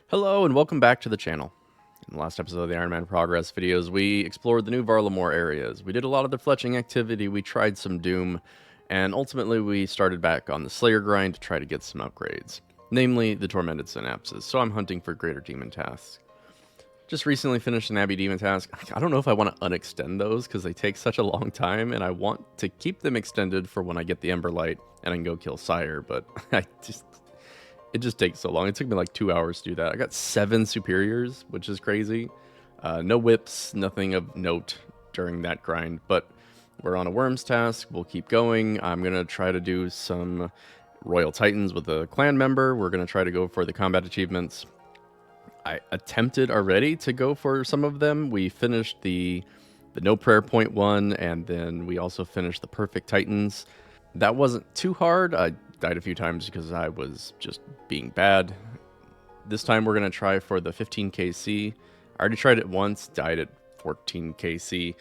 Hello and welcome back to the channel. In the last episode of the Iron Man Progress videos, we explored the new Varlamore areas. We did a lot of the fletching activity, we tried some Doom, and ultimately we started back on the Slayer grind to try to get some upgrades, namely the Tormented Synapses, so I'm hunting for Greater Demon tasks. Just recently finished an Abbey Demon task. I don't know if I want to unextend those because they take such a long time, and I want to keep them extended for when I get the Ember Light and I can go kill Sire, but it just takes so long. It took me like 2 hours to do that. I got 7 superiors, which is crazy. No whips, nothing of note during that grind, but we're on a Worms task. We'll keep going. I'm going to try to do some Royal Titans with a clan member. We're going to try to go for the combat achievements. I attempted already to go for some of them. We finished the No Prayer Point one, and then we also finished the Perfect Titans. That wasn't too hard. I died a few times because I was just being bad. This time we're going to try for the 15 KC. I already tried it once, died at 14 KC.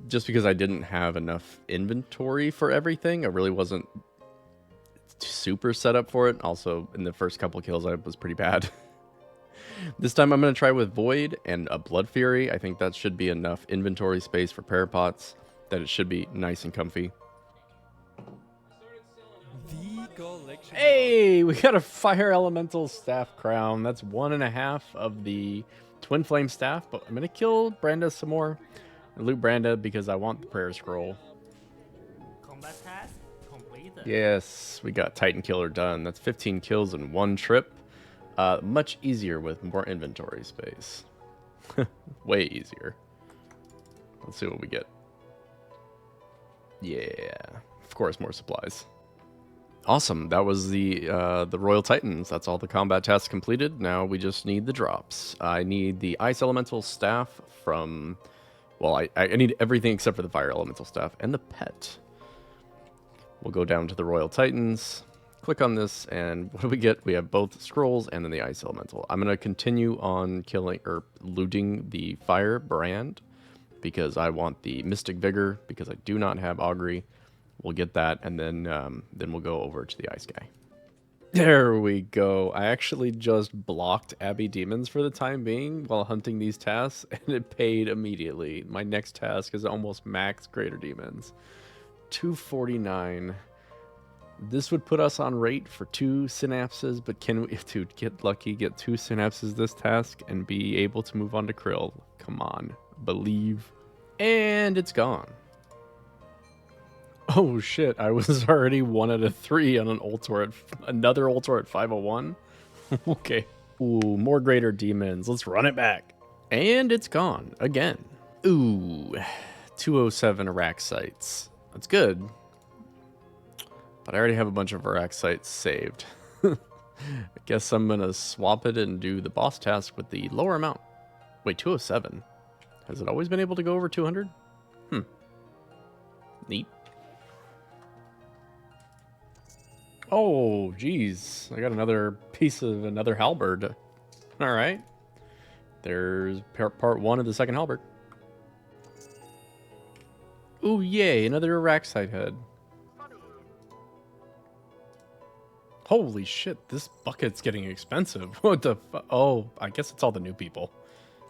Just because I didn't have enough inventory for everything. I really wasn't super set up for it. Also, in the first couple kills, I was pretty bad. This time I'm going to try with Void and a Blood Fury. I think that should be enough inventory space for Parapots, that it should be nice and comfy. Hey, we got a Fire Elemental Staff Crown. That's 1.5 of the Twin Flame Staff, but I'm going to kill Branda some more. And loot Branda because I want the Prayer Scroll. Combat task completed. Yes, we got Titan Killer done. That's 15 kills in one trip. Much easier with more inventory space. Way easier. Let's see what we get. Yeah, of course, more supplies. Awesome. That was the Royal Titans. That's all the combat tasks completed. Now we just need the drops. I need the Ice Elemental Staff from... Well, I need everything except for the Fire Elemental Staff and the pet. We'll go down to the Royal Titans. Click on this, and what do we get? We have both scrolls and then the Ice Elemental. I'm going to continue on killing or looting the Fire Brand because I want the Mystic Vigor because I do not have Augury. We'll get that, and then we'll go over to the Ice guy. There we go. I actually just blocked Abbey Demons for the time being while hunting these tasks, and it paid immediately. My next task is almost max Greater Demons. 249. This would put us on rate for 2 synapses, but can we, dude, get lucky, get 2 synapses this task, and be able to move on to Krill? Come on. Believe. And it's gone. Oh shit, I was already 1 out of 3 on an Ultor another Ultor at 501. Okay. Ooh, more Greater Demons. Let's run it back. And it's gone again. Ooh, 207 Araxites. That's good. But I already have a bunch of Araxites saved. I guess I'm gonna swap it and do the boss task with the lower amount. Wait, 207? Has it always been able to go over 200? Neat. Oh, geez. I got another piece of another halberd. All right. There's part 1 of the second halberd. Ooh, yay. Another Araxite head. Holy shit. This bucket's getting expensive. What the fu- Oh, I guess it's all the new people.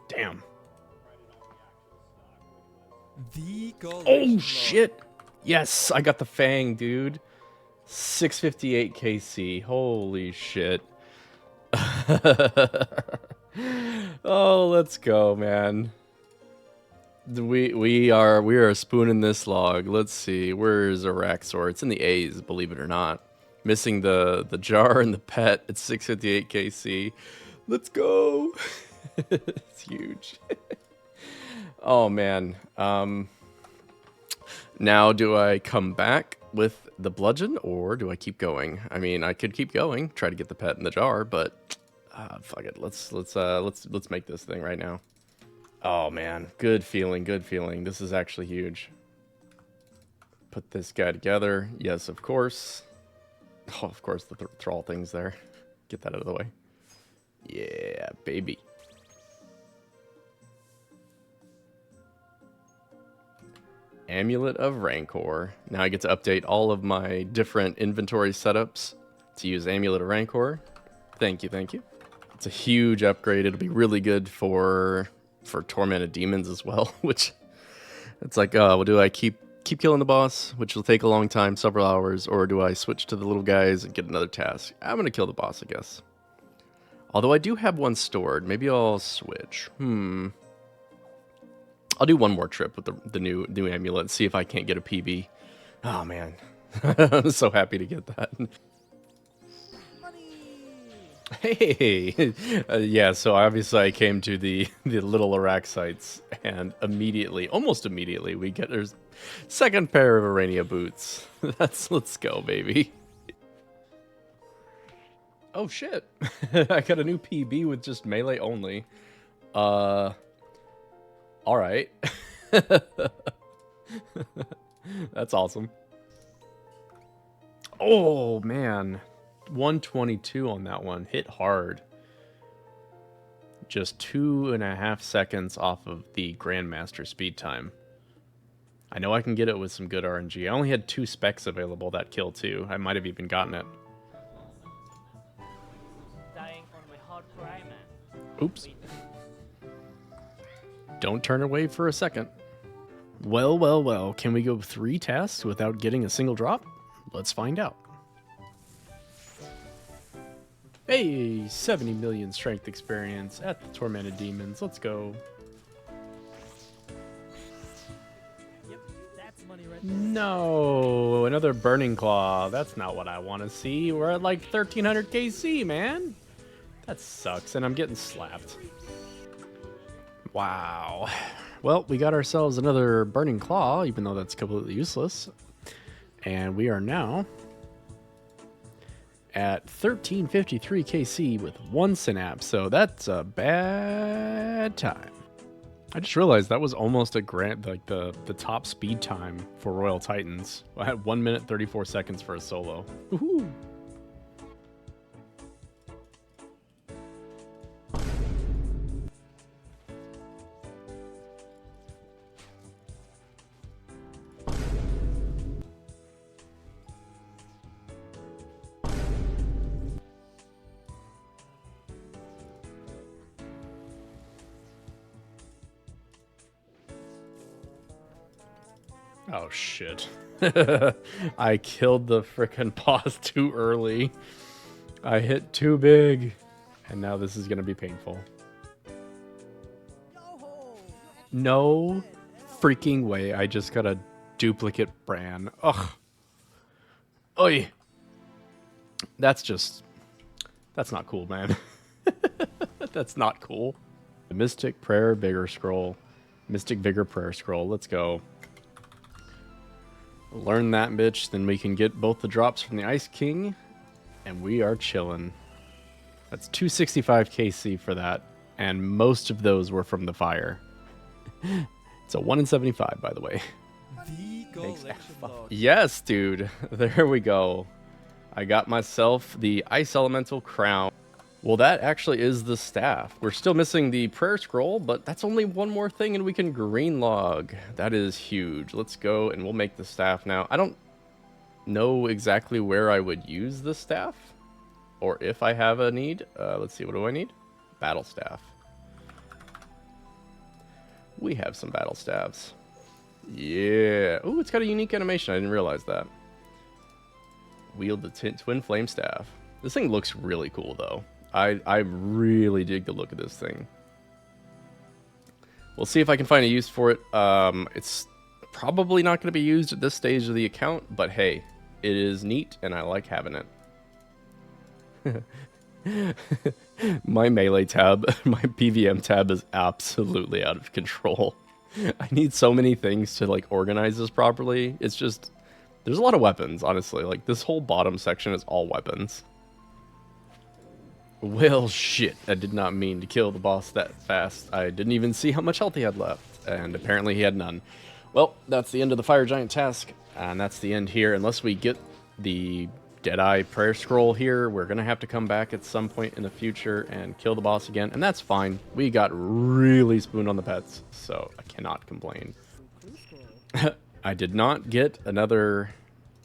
Damn. Oh, shit. Yes, I got the Fang, dude. 658 KC. Holy shit. Oh, let's go, man. We are spooning this log. Let's see. Where's Araxor? It's in the A's, believe it or not. Missing the jar and the pet. It's 658 KC. Let's go. It's huge. Oh man. Now do I come back with the bludgeon, or do I keep going? I mean, I could keep going, try to get the pet in the jar, but fuck it. Let's make this thing right now. Oh man, good feeling, good feeling. This is actually huge. Put this guy together. Yes, of course. Oh, of course, the thrall thing's there. Get that out of the way. Yeah, baby. Amulet of Rancor. Now I get to update all of my different inventory setups to use Amulet of Rancor. Thank you, thank you. It's a huge upgrade. It'll be really good for Tormented Demons as well, which it's like, well, do I keep killing the boss, which will take a long time, several hours, or do I switch to the little guys and get another task? I'm gonna kill the boss, I guess. Although I do have one stored. Maybe I'll switch. I'll do one more trip with the new amulet and see if I can't get a PB. Oh man, I'm so happy to get that. Hey, yeah. So obviously I came to the little Iraq sites, and immediately, almost immediately, we get our second pair of Arania boots. Let's go, baby. Oh shit! I got a new PB with just melee only. All right. That's awesome. Oh man, 122 on that one. Hit hard. Just 2.5 seconds off of the Grandmaster speed time. I know I can get it with some good RNG. I only had 2 specs available that kill too. I might have even gotten it. Oops. Don't turn away for a second. Well, well, well. Can we go 3 tasks without getting a single drop? Let's find out. Hey, 70 million strength experience at the Tormented Demons. Let's go. Yep, that's money right there. No, another Burning Claw. That's not what I want to see. We're at like 1300 KC, man. That sucks, and I'm getting slapped. Wow. Well, we got ourselves another Burning Claw, even though that's completely useless. And we are now at 1353 KC with 1 synapse, so that's a bad time. I just realized that was almost a the top speed time for Royal Titans. I had 1 minute 34 seconds for a solo. Woohoo! Oh shit. I killed the frickin' boss too early. I hit too big. And now this is gonna be painful. No freaking way. I just got a duplicate Bran. Ugh. Oy. That's not cool, man. That's not cool. The Mystic Prayer Vigor Scroll. Mystic Vigor Prayer Scroll. Let's go. Learn that bitch, then we can get both the drops from the Ice King, and we are chilling. That's 265 KC for that, and most of those were from the fire. It's a 1 in 75, by the way. Yes, dude. There we go. I got myself the Ice Elemental Crown. Well, that actually is the staff. We're still missing the prayer scroll, but that's only one more thing and we can green log. That is huge. Let's go and we'll make the staff now. I don't know exactly where I would use the staff or if I have a need. Let's see, what do I need? Battle staff. We have some battle staffs. Yeah. Oh, it's got a unique animation. I didn't realize that. Wield the twin flame staff. This thing looks really cool though. I really dig the look of this thing. We'll see if I can find a use for it. It's probably not going to be used at this stage of the account, but hey, it is neat and I like having it. My melee tab, my PVM tab is absolutely out of control. I need so many things to like organize this properly. It's just, there's a lot of weapons, honestly. Like this whole bottom section is all weapons. Well, shit. I did not mean to kill the boss that fast. I didn't even see how much health he had left, and apparently he had none. Well, that's the end of the Fire Giant task, and that's the end here. Unless we get the Deadeye Prayer Scroll here, we're going to have to come back at some point in the future and kill the boss again, and that's fine. We got really spooned on the pets, so I cannot complain. I did not get another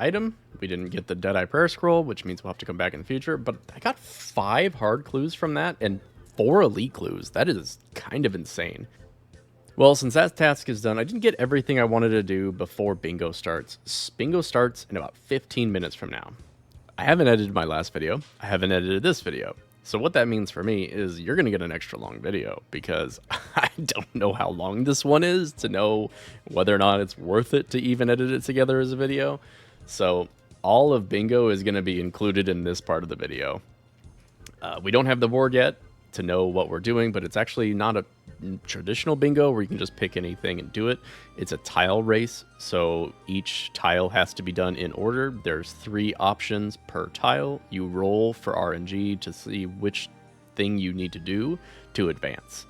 item. We didn't get the Deadeye Prayer Scroll, which means we'll have to come back in the future, but I got 5 hard clues from that and 4 elite clues. That is kind of insane. Well, since that task is done, I didn't get everything I wanted to do before bingo starts. Bingo starts in about 15 minutes from now. I haven't edited my last video. I haven't edited this video. So what that means for me is you're going to get an extra long video because I don't know how long this one is to know whether or not it's worth it to even edit it together as a video. So all of bingo is going to be included in this part of the video. We don't have the board yet to know what we're doing, but it's actually not a traditional bingo where you can just pick anything and do it. It's a tile race, so each tile has to be done in order. There's 3 options per tile. You roll for RNG to see which thing you need to do to advance.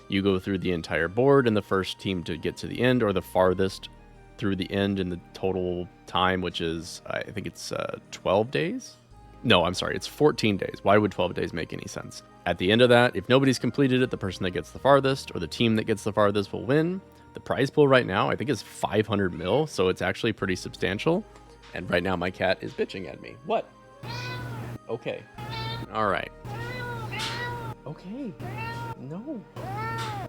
You go through the entire board, and the first team to get to the end, or the farthest through the end in the total time, which is, I think it's 12 days? No, I'm sorry, it's 14 days. Why would 12 days make any sense? At the end of that, if nobody's completed it, the person that gets the farthest or the team that gets the farthest will win. The prize pool right now, I think, is 500 mil, so it's actually pretty substantial. And right now my cat is bitching at me. What? Okay. All right. Okay. No.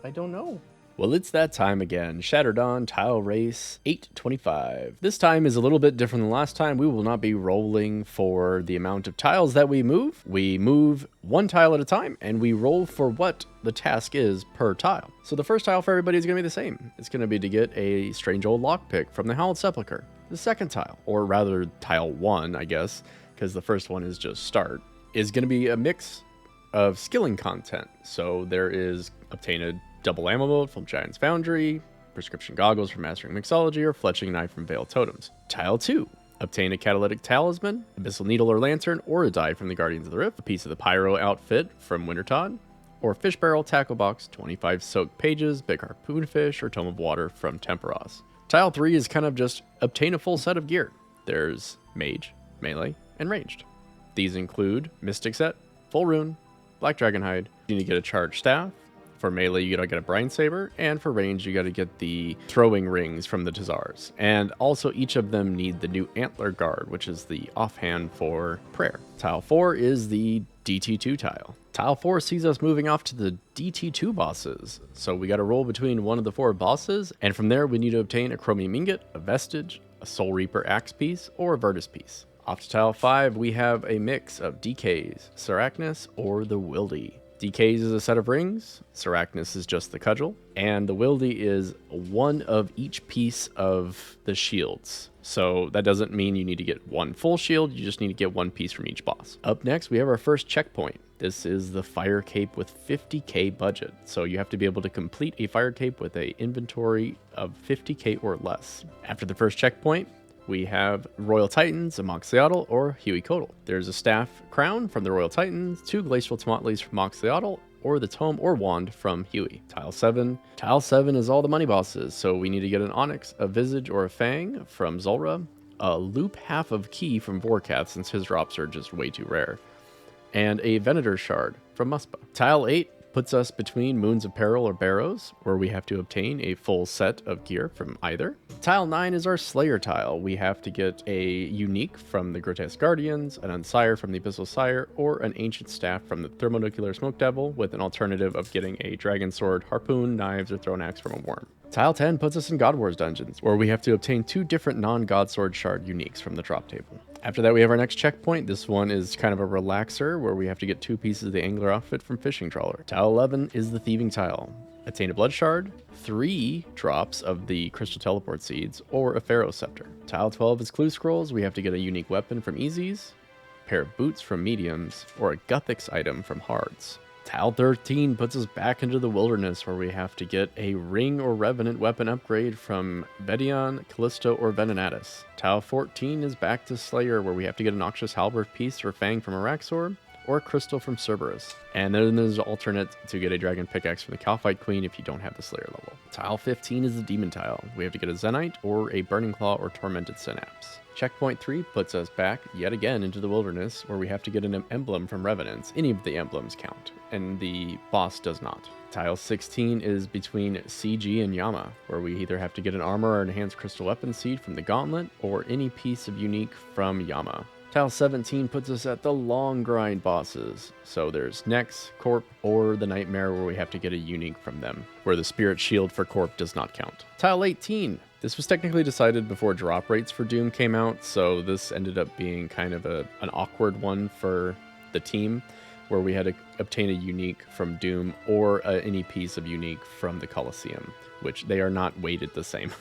I don't know. Well, it's that time again. Shattered Dawn Tile Race 825. This time is a little bit different than last time. We will not be rolling for the amount of tiles that we move. We move 1 tile at a time, and we roll for what the task is per tile. So the first tile for everybody is going to be the same. It's going to be to get a strange old lockpick from the Howled Sepulchre. The second tile, or rather tile 1, I guess, because the first one is just start, is going to be a mix of skilling content. So there is obtain a double ammo mode from Giant's Foundry, prescription goggles from Mastering Mixology, or fletching knife from Veiled Totems. Tile 2. Obtain a catalytic talisman, abyssal needle or lantern, or a die from the Guardians of the Rift, a piece of the pyro outfit from Wintertod, or fish barrel, tackle box, 25 soaked pages, big harpoon fish, or tome of water from Temperos. Tile 3 is kind of just obtain a full set of gear. There's mage, melee, and ranged. These include mystic set, full rune, black dragon hide. You need to get a charged staff. For melee, you gotta get a brine saber, and for range, you gotta get the throwing rings from the Tazars. And also, each of them need the new antler guard, which is the offhand for prayer. Tile 4 is the DT2 tile. Tile 4 sees us moving off to the DT2 bosses. So we gotta roll between one of the 4 bosses, and from there, we need to obtain a chromium ingot, a vestige, a soul reaper axe piece, or a Virtus piece. Off to tile 5, we have a mix of DKs, Sarachnis, or the Wildy. DKs is a set of rings, Sarachnis is just the cudgel, and the Wildy is one of each piece of the shields. So that doesn't mean you need to get 1 full shield, you just need to get 1 piece from each boss. Up next, we have our first checkpoint. This is the Fire Cape with 50k budget. So you have to be able to complete a Fire Cape with an inventory of 50k or less. After the first checkpoint, we have Royal Titans, a Moxxiatl, or Huicoatl. There's a staff crown from the Royal Titans, 2 glacial Tomatlis from Moxxiatl, or the tome or wand from Huey. Tile 7. Tile 7 is all the money bosses, so we need to get an Onyx, a Visage, or a Fang from Zulrah, a Loop half of Key from Vorkath, since his drops are just way too rare, and a Venator Shard from Muspah. Tile 8 puts us between Moons of Peril or Barrows, where we have to obtain a full set of gear from either. Tile 9 is our Slayer tile. We have to get a unique from the Grotesque Guardians, an Unsire from the Abyssal Sire, or an Ancient Staff from the Thermonuclear Smoke Devil, with an alternative of getting a Dragon Sword, Harpoon, Knives, or Thrown Axe from a Worm. Tile 10 puts us in God Wars dungeons, where we have to obtain 2 different non-God Sword Shard uniques from the drop table. After that, we have our next checkpoint. This one is kind of a relaxer, where we have to get 2 pieces of the Angler outfit from Fishing Trawler. Tile 11 is the Thieving tile. Attain a Blood Shard, 3 drops of the Crystal Teleport Seeds, or a Pharaoh Scepter. Tile 12 is Clue Scrolls. We have to get a unique weapon from Easies, a pair of boots from Mediums, or a Guthix item from Hards. Tile 13 puts us back into the wilderness, where we have to get a Ring or Revenant weapon upgrade from Bedion, Callisto, or Venenatus. Tile 14 is back to Slayer, where we have to get a Noxious Halberd piece or Fang from Araxor, or a crystal from Cerberus. And then there's an alternate to get a dragon pickaxe from the Calphite Queen if you don't have the Slayer level. Tile 15 is the Demon tile. We have to get a Zenite or a Burning Claw or Tormented Synapse. Checkpoint 3 puts us back yet again into the wilderness where we have to get an emblem from Revenants. Any of the emblems count, and the boss does not. Tile 16 is between CG and Yama, where we either have to get an armor or enhanced crystal weapon seed from the gauntlet or any piece of unique from Yama. Tile 17 puts us at the long grind bosses. So there's Nex, Corp, or the Nightmare where we have to get a unique from them, where the Spirit Shield for Corp does not count. Tile 18. This was technically decided before drop rates for Doom came out, so this ended up being kind of an awkward one for the team, where we had to obtain a unique from Doom or any piece of unique from the Colosseum, which they are not weighted the same.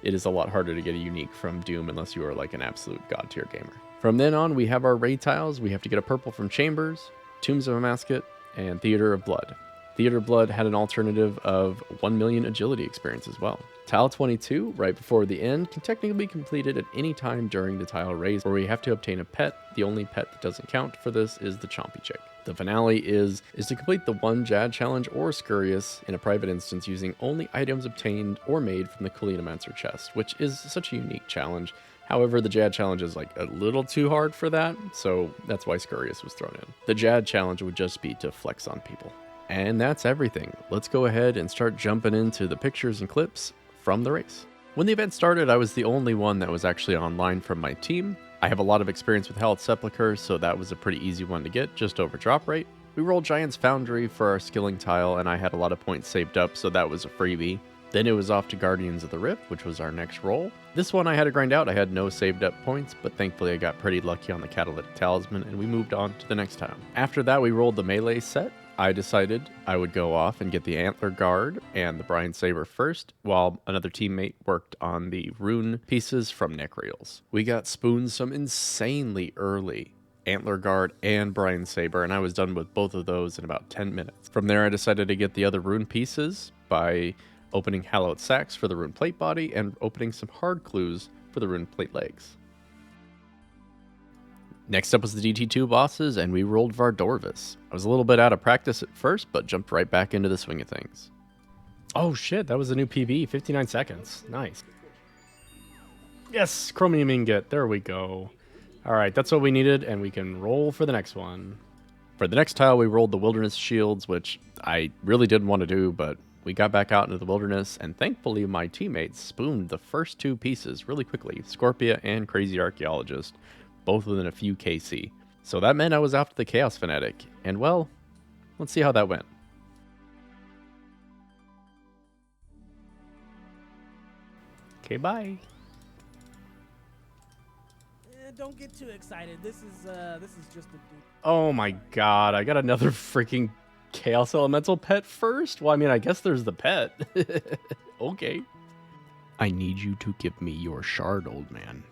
It is a lot harder to get a unique from Doom unless you are like an absolute god tier gamer. From then on, we have our raid tiles. We have to get a purple from Chambers, Tombs of Amascut, and Theater of Blood. Theater of Blood had an alternative of 1 million agility experience as well. Tile 22, right before the end, can technically be completed at any time during the tile raise, where we have to obtain a pet. The only pet that doesn't count for this is the Chompy Chick. The finale is to complete the 1 Jad challenge or Scurious in a private instance using only items obtained or made from the Kalenomancer chest, which is such a unique challenge. However, the Jad challenge is like a little too hard for that, so that's why Scurious was thrown in. The Jad challenge would just be to flex on people. And that's everything. Let's go ahead and start jumping into the pictures and clips from the race. When the event started, I was the only one that was actually online from my team. I have a lot of experience with Hallowed Sepulchre, so that was a pretty easy one to get, just over drop rate. We rolled Giant's Foundry for our skilling tile, and I had a lot of points saved up, so that was a freebie. Then it was off to Guardians of the Rift, which was our next roll. This one I had to grind out. I had no saved up points, but thankfully I got pretty lucky on the Catalytic Talisman, and we moved on to the next tile. After that, we rolled the melee set. I decided I would go off and get the Antler Guard and the Brian Saber first, while another teammate worked on the rune pieces from Necreals. We got spooned some insanely early Antler Guard and Brian Saber, and I was done with both of those in about 10 minutes. From there, I decided to get the other rune pieces by opening Hallowed Sacks for the rune plate body and opening some hard clues for the rune plate legs. Next up was the DT2 bosses, and we rolled Vardorvis. I was a little bit out of practice at first, but jumped right back into the swing of things. Oh shit, that was a new PB, 59 seconds. Nice. Yes, chromium ingot, there we go. Alright, that's what we needed, and we can roll for the next one. For the next tile, we rolled the Wilderness Shields, which I really didn't want to do, but we got back out into the wilderness, and thankfully my teammates spooned the first 2 pieces really quickly, Scorpia and Crazy Archaeologist, both within a few KC. So that meant I was after the Chaos Fanatic, and well, let's see how that went. Okay, bye. Don't get too excited. This is just a dude. Oh my god, I got another freaking Chaos Elemental pet first? Well, I mean, I guess there's the pet. Okay. I need you to give me your shard, old man.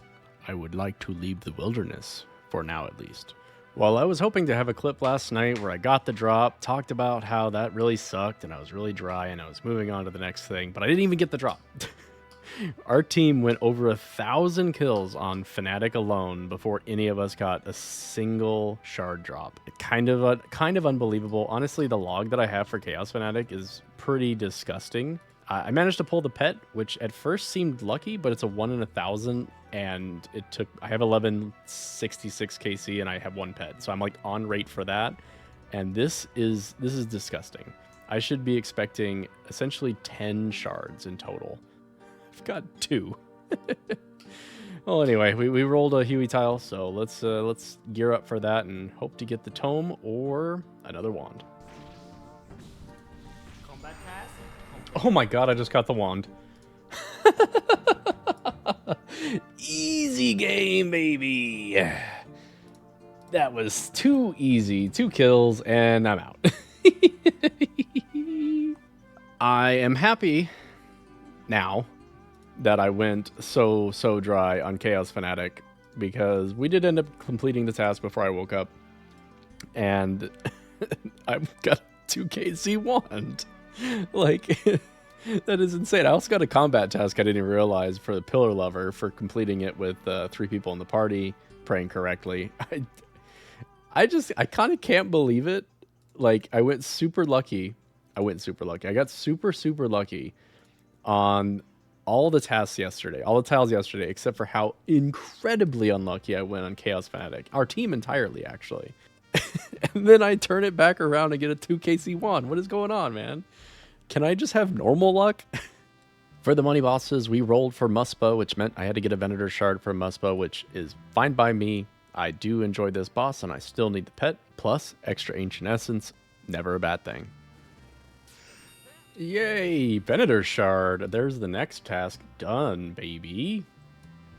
I would like to leave the wilderness, for now at least. Well, I was hoping to have a clip last night where I got the drop, talked about how that really sucked, and I was really dry, and I was moving on to the next thing, but I didn't even get the drop. Our team went over 1,000 kills on Fnatic alone before any of us got a single shard drop. Kind of unbelievable. Honestly, the log that I have for Chaos Fanatic is pretty disgusting. I managed to pull the pet, which at first seemed lucky, but it's a 1 in 1,000, and I have 1166 KC, and I have 1 pet, so I'm like on rate for that. And this is disgusting. I should be expecting essentially 10 shards in total. I've got 2. Well, anyway, we rolled a Huey tile, so let's gear up for that and hope to get the tome or another wand. Combat pass. Oh my god, I just got the wand. Easy game, baby. That was too easy. 2 kills, and I'm out. I am happy now that I went so dry on Chaos Fanatic, because we did end up completing the task before I woke up, and I got 2 KC wand. Like, that is insane. I also got a combat task I didn't even realize for the Pillar Lover for completing it with 3 people in the party praying correctly. I kind of can't believe it. Like, I went super lucky. I got super lucky on all the tasks yesterday, all the tiles yesterday, except for how incredibly unlucky I went on Chaos Fanatic. Our team entirely, actually. And then I turn it back around and get a 2KC1. What is going on, man? Can I just have normal luck? For the money bosses, we rolled for Muspa, which meant I had to get a Venator Shard for Muspa, which is fine by me. I do enjoy this boss, and I still need the pet, plus extra Ancient Essence. Never a bad thing. Yay! Venator Shard. There's the next task done, baby.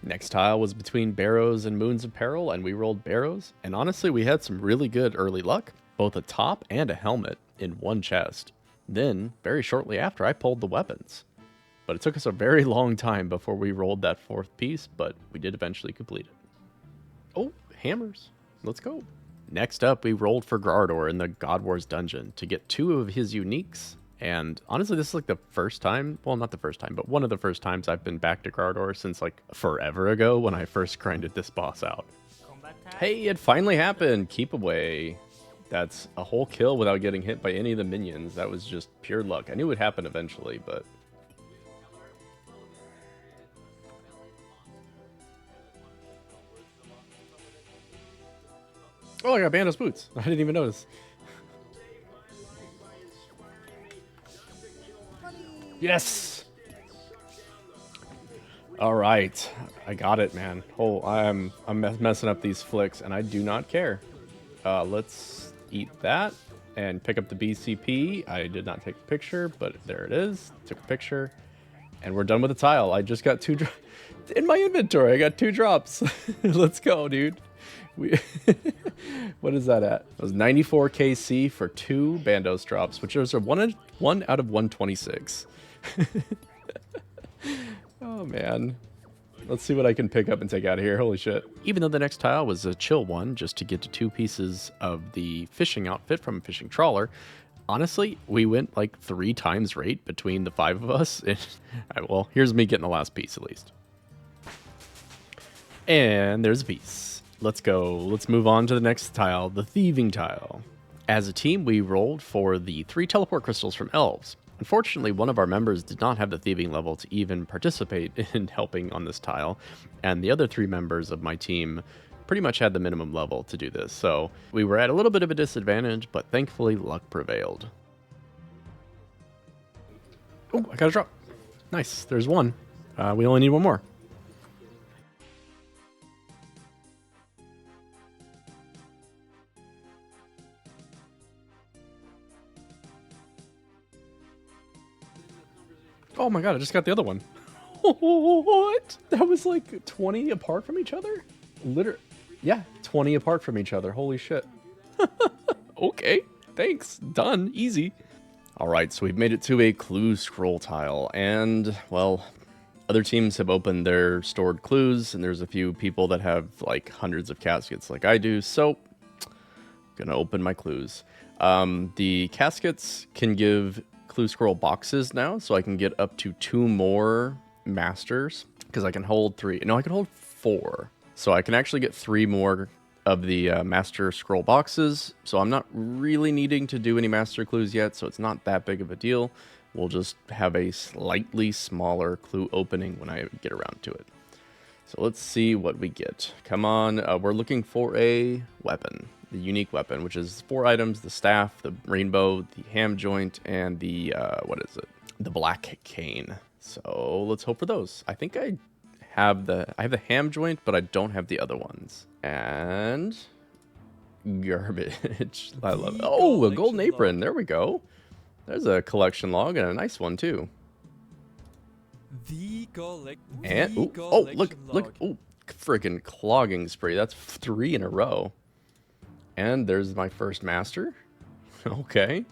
Next tile was between Barrows and Moons of Peril, and we rolled Barrows. And honestly, we had some really good early luck, both a top and a helmet in one chest. Then, very shortly after, I pulled the weapons. But it took us a very long time before we rolled that fourth piece, but we did eventually complete it. Oh, hammers. Let's go. Next up, we rolled for Grardor in the God Wars dungeon to get 2 of his uniques. And honestly, this is like the first time, well, not the first time, but one of the first times I've been back to Grardor since like forever ago when I first grinded this boss out. Hey, it finally happened. Keep away. That's a whole kill without getting hit by any of the minions. That was just pure luck. I knew it would happen eventually, but... Oh, I got Bandos boots. I didn't even notice. Yes! All right. I got it, man. Oh, I'm messing up these flicks, and I do not care. Let's eat that and pick up the BCP. I did not take a picture, but there it is. Took a picture. And we're done with the tile. I just got 2 in my inventory. I got 2 drops. Let's go, dude. What is that at? It was 94 KC for 2 Bandos drops, which is a 1 out of 126. Oh, man. Let's see what I can pick up and take out of here. Holy shit. Even though the next tile was a chill one, just to get to 2 pieces of the fishing outfit from a fishing trawler, honestly, we went like 3 times rate between the 5 of us. Well, here's me getting the last piece at least. And there's a piece. Let's go. Let's move on to the next tile, the thieving tile. As a team, we rolled for the 3 teleport crystals from elves. Unfortunately, one of our members did not have the thieving level to even participate in helping on this tile, and the other 3 members of my team pretty much had the minimum level to do this, so we were at a little bit of a disadvantage, but thankfully luck prevailed. Oh, I got a drop. Nice, there's 1. We only need 1 more. Oh my god, I just got the other one. What? That was like 20 apart from each other? Yeah, 20 apart from each other. Holy shit. Okay, thanks. Done. Easy. Alright, so we've made it to a clue scroll tile, and, well, other teams have opened their stored clues, and there's a few people that have, like, hundreds of caskets like I do, so I'm gonna open my clues. The caskets can give clue scroll boxes now, so I can get up to 2 more masters, because I can hold 3. No, I can hold 4. So I can actually get 3 more of the master scroll boxes, so I'm not really needing to do any master clues yet, so it's not that big of a deal. We'll just have a slightly smaller clue opening when I get around to it. So let's see what we get. Come on, we're looking for a weapon. The unique weapon, which is 4 items: the staff, the rainbow, the ham joint, and the what is it? The black cane. So let's hope for those. I think I have the ham joint, but I don't have the other ones. And garbage. I love it. Oh, a golden apron. There we go. There's a collection log and a nice one too. And oh, look, oh, freaking clogging spree. That's 3 in a row. And there's my first master. Okay.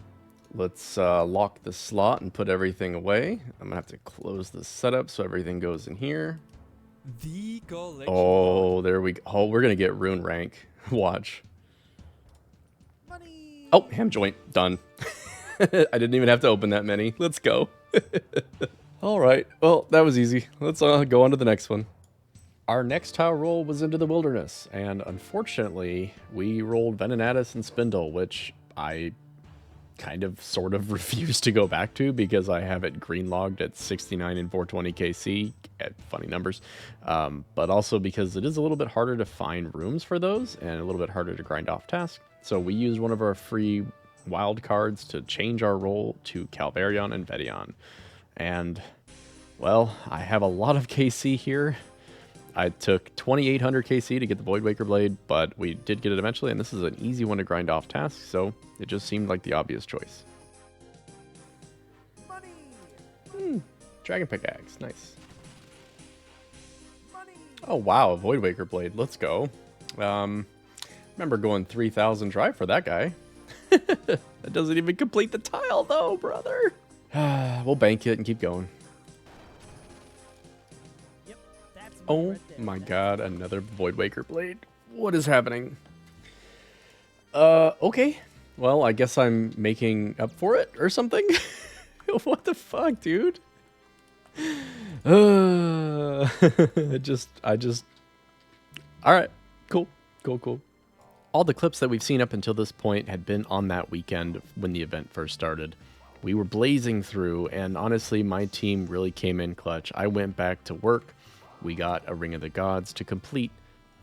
Let's lock the slot and put everything away. I'm going to have to close the setup so everything goes in here. Oh, there we go. Oh, we're going to get rune rank. Watch. Money. Oh, ham joint. Done. I didn't even have to open that many. Let's go. All right. Well, that was easy. Let's go on to the next one. Our next tile roll was into the wilderness, and unfortunately, we rolled Venenatus and Spindle, which I kind of sort of refuse to go back to because I have it green logged at 69 and 420 KC at funny numbers, but also because it is a little bit harder to find rooms for those and a little bit harder to grind off tasks. So we used one of our free wild cards to change our roll to Calvarion and Vedion. And well, I have a lot of KC here. I took 2800 KC to get the Voidwaker Blade, but we did get it eventually, and this is an easy one to grind off task, so it just seemed like the obvious choice. Money. Dragon Pickaxe, nice. Money. Oh wow, a Voidwaker Blade, let's go. Remember going 3000 drive for that guy. That doesn't even complete the tile though, brother. We'll bank it and keep going. Yep. That's money Oh right there. my god, another Voidwaker Blade. What is happening? Okay. Well, I guess I'm making up for it or something. What the fuck, dude? I just all right, cool. All the clips that we've seen up until this point had been on that weekend when the event first started. We were blazing through, and honestly, my team really came in clutch. I went back to work. We got a Ring of the Gods to complete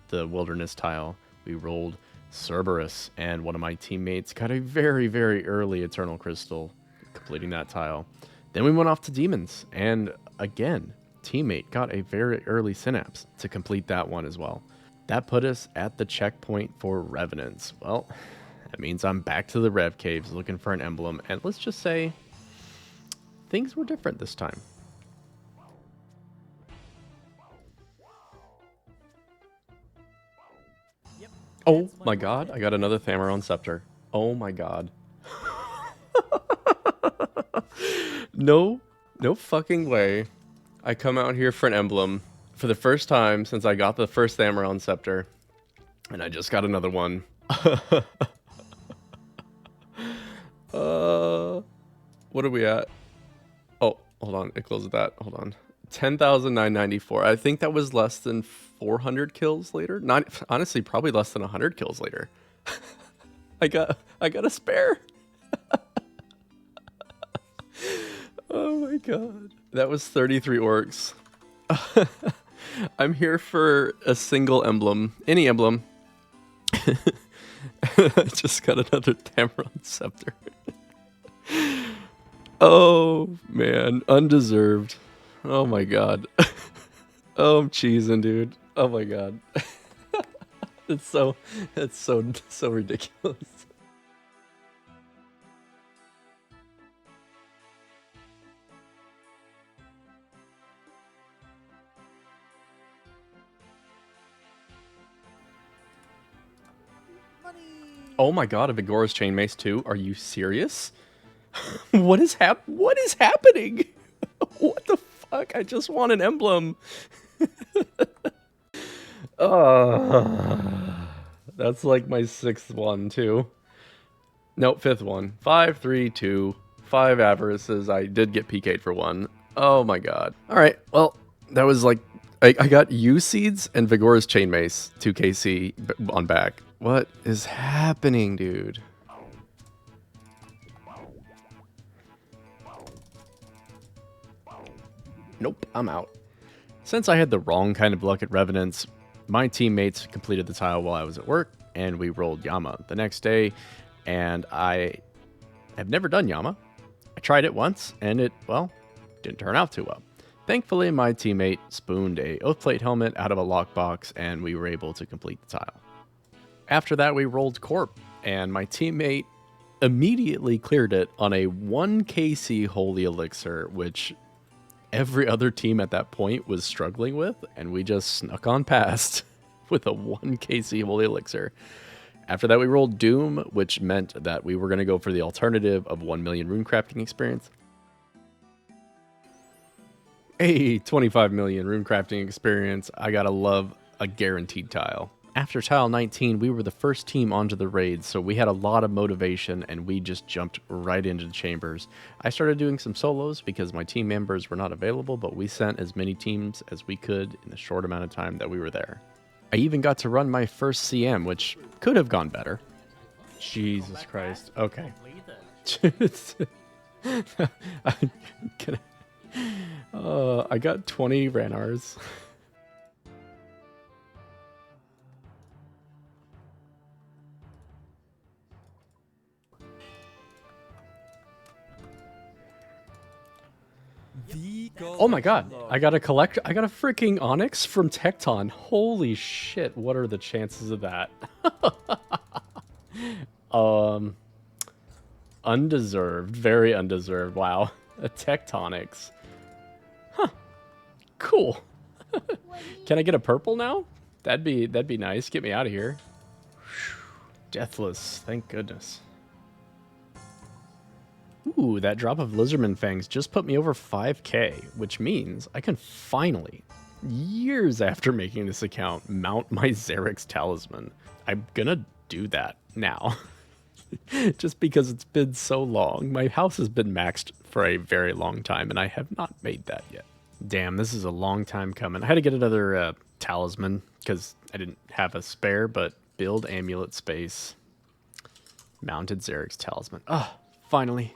the wilderness tile. We rolled Cerberus, and one of my teammates got a very, very early Eternal Crystal, completing that tile. Then we went off to Demons, and again, teammate got a very early Synapse to complete that one as well. That put us at the checkpoint for Revenants. Well, that means I'm back to the Rev Caves looking for an emblem, and let's just say things were different this time. Yep. Oh That's money my right god, there. I got another Thammaron Scepter. Oh my god. No fucking way. I come out here for an emblem for the first time since I got the first Thammaron Scepter, and I just got another one. What are we at? Oh, hold on. It closes that. Hold on. 10,994. I think that was less than 400 kills later. Not honestly, probably less than 100 kills later. I got a spare. Oh my god. That was 33 orcs. I'm here for a single emblem. Any emblem. I just got another Thammaron Scepter. Oh man, undeserved. Oh my god. Oh, I'm cheesing, dude. Oh my god. It's so ridiculous. Money. Oh my god, a Vigora's Chainmace too? Are you serious? What is happening? What the fuck? I just want an emblem. That's like my sixth one too. Nope, fifth one. 5, 3, 2, 5 avarices. I did get PK'd for one. Oh my god. Alright, well, that was like I got U seeds and Vigora's Chainmace 2KC on back. What is happening, dude? Nope, I'm out. Since I had the wrong kind of luck at Revenants, my teammates completed the tile while I was at work, and we rolled Yama the next day, and I have never done Yama. I tried it once, and it, well, didn't turn out too well. Thankfully, my teammate spooned a Oathplate helmet out of a lockbox, and we were able to complete the tile. After that, we rolled Corp, and my teammate immediately cleared it on a 1 KC Holy Elixir, which every other team at that point was struggling with, and we just snuck on past with a 1 KC Holy Elixir. After that, we rolled Doom, which meant that we were going to go for the alternative of 1 million runecrafting experience. Hey, 25 million runecrafting experience. I gotta love a guaranteed tile. After Tile 19, we were the first team onto the raid, so we had a lot of motivation and we just jumped right into the chambers. I started doing some solos because my team members were not available, but we sent as many teams as we could in the short amount of time that we were there. I even got to run my first CM, which could have gone better. Jesus Christ. Okay. I got 20 Ranars. Oh my god, I got a freaking Onyx from Tecton. Holy shit, what are the chances of that? Undeserved, very undeserved. Wow, a Tectonics. Huh. Cool. Can I get a purple now? That'd be nice. Get me out of here. Deathless, thank goodness. Ooh, that drop of Lizardman Fangs just put me over 5k, which means I can finally, years after making this account, mount my Xerix Talisman. I'm gonna do that now. Just because it's been so long. My house has been maxed for a very long time, and I have not made that yet. Damn, this is a long time coming. I had to get another talisman, because I didn't have a spare, but build amulet space. Mounted Xerix Talisman. Ah, finally.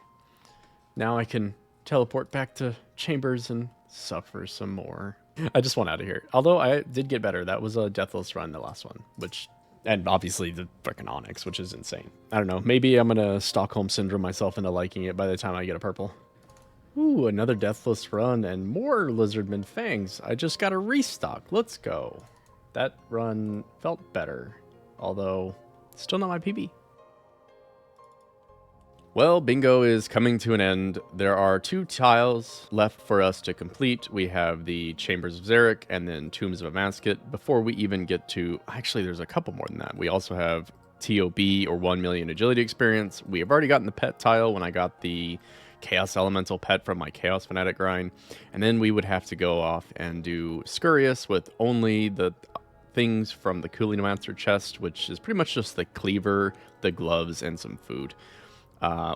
Now I can teleport back to chambers and suffer some more. I just want out of here. Although I did get better. That was a Deathless run, the last one. And obviously the frickin' Onyx, which is insane. I don't know. Maybe I'm going to Stockholm Syndrome myself into liking it by the time I get a purple. Ooh, another Deathless run and more Lizardman Fangs. I just got a restock. Let's go. That run felt better. Although, still not my PB. Well, bingo is coming to an end. There are 2 tiles left for us to complete. We have the Chambers of Xeric and then Tombs of Amasket. Before we even get to... Actually, there's a couple more than that. We also have TOB, or 1 million agility experience. We have already gotten the pet tile when I got the Chaos Elemental pet from my Chaos Fanatic grind. And then we would have to go off and do Scurious with only the things from the Coolinomancer chest, which is pretty much just the cleaver, the gloves, and some food.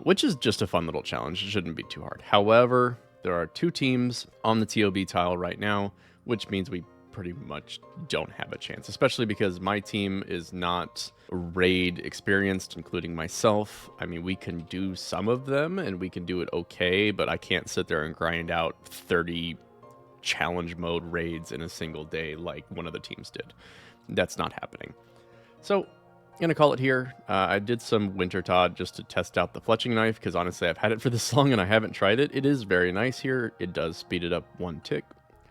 Which is just a fun little challenge. It shouldn't be too hard. However, there are 2 teams on the TOB tile right now, which means we pretty much don't have a chance, especially because my team is not raid experienced, including myself. I mean, we can do some of them and we can do it okay, but I can't sit there and grind out 30 challenge mode raids in a single day like one of the teams did. That's not happening. So I'm going to call it here. I did some Wintertodt just to test out the fletching knife, because honestly I've had it for this long and I haven't tried it. It is very nice here. It does speed it up 1 tick.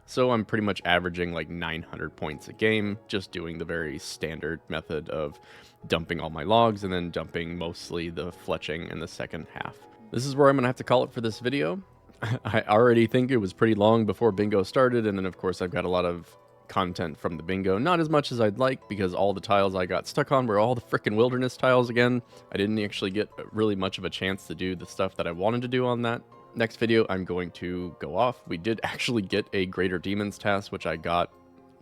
So I'm pretty much averaging like 900 points a game, just doing the very standard method of dumping all my logs and then dumping mostly the fletching in the second half. This is where I'm going to have to call it for this video. I already think it was pretty long before bingo started, and then of course I've got a lot of content from the bingo. Not as much as I'd like, because all the tiles I got stuck on were all the frickin' wilderness tiles again. I didn't actually get really much of a chance to do the stuff that I wanted to do on that. Next video, I'm going to go off. We did actually get a Greater Demons task, which I got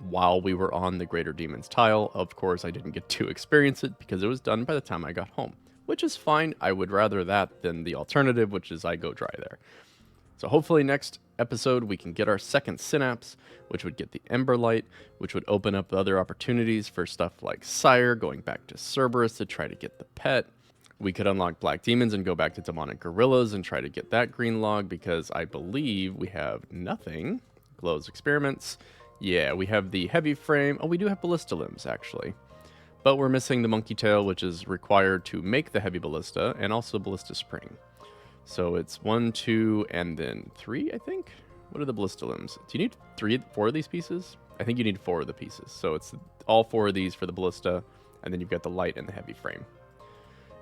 while we were on the Greater Demons tile. Of course, I didn't get to experience it because it was done by the time I got home, which is fine. I would rather that than the alternative, which is I go dry there. So hopefully next episode we can get our second Synapse, which would get the Ember Light, which would open up other opportunities for stuff like Sire, going back to Cerberus to try to get the pet. We could unlock Black Demons and go back to Demonic Gorillas and try to get that green log, because I believe we have nothing. Glow's Experiments. Yeah, we have the Heavy Frame. Oh, we do have Ballista Limbs, actually. But we're missing the Monkey Tail, which is required to make the Heavy Ballista, and also Ballista Spring. So it's 1, 2, and then 3, I think? What are the Ballista Limbs? Do you need 4 of these pieces? I think you need 4 of the pieces. So it's all 4 of these for the Ballista, and then you've got the Light and the Heavy Frame.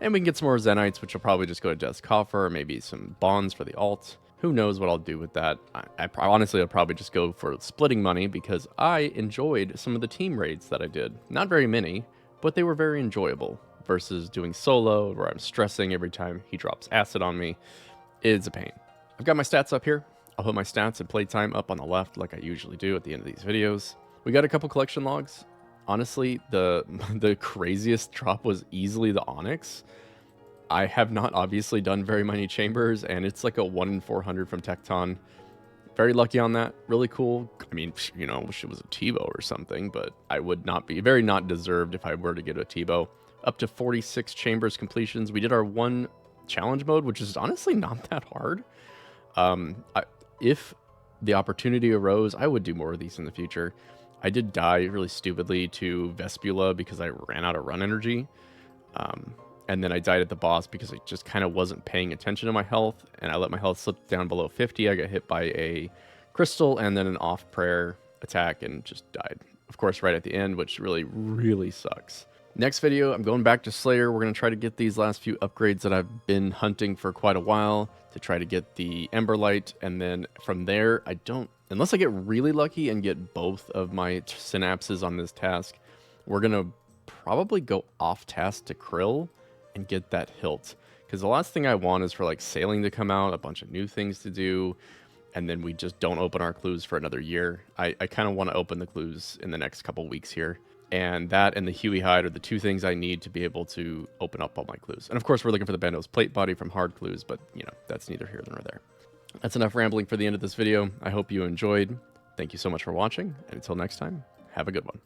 And we can get some more Zenites, which will probably just go to Death's Coffer, or maybe some Bonds for the alt. Who knows what I'll do with that. Honestly, I'll probably just go for splitting money, because I enjoyed some of the team raids that I did. Not very many, but they were very enjoyable. Versus doing solo, where I'm stressing every time he drops acid on me. It's a pain. I've got my stats up here. I'll put my stats and playtime up on the left like I usually do at the end of these videos. We got a couple collection logs. honestly, the the craziest drop was easily the Onyx. I have not obviously done very many chambers, and it's like a 1 in 400 from Tecton. Very lucky on that. Really cool. I mean, you know, wish it was a Tebow or something, but I would not be very not deserved if I were to get a Tebow. Up to 46 chambers completions. We did our one challenge mode, which is honestly not that hard. If the opportunity arose, I would do more of these in the future. I did die really stupidly to Vespula because I ran out of run energy. And then I died at the boss because I just kind of wasn't paying attention to my health, and I let my health slip down below 50. I got hit by a crystal and then an off prayer attack and just died. Of course, right at the end, which really, really sucks. Next video, I'm going back to Slayer. We're going to try to get these last few upgrades that I've been hunting for quite a while to try to get the Emberlight, and then from there, unless I get really lucky and get both of my synapses on this task, we're going to probably go off task to Krill and get that hilt, because the last thing I want is for like sailing to come out, a bunch of new things to do, and then we just don't open our clues for another year. I kind of want to open the clues in the next couple weeks here, and that and the Huey hide are the two things I need to be able to open up all my clues. And of course, we're looking for the Bandos plate body from hard clues, but you know, that's neither here nor there. That's enough rambling for the end of this video. I hope you enjoyed. Thank you so much for watching, and until next time, have a good one.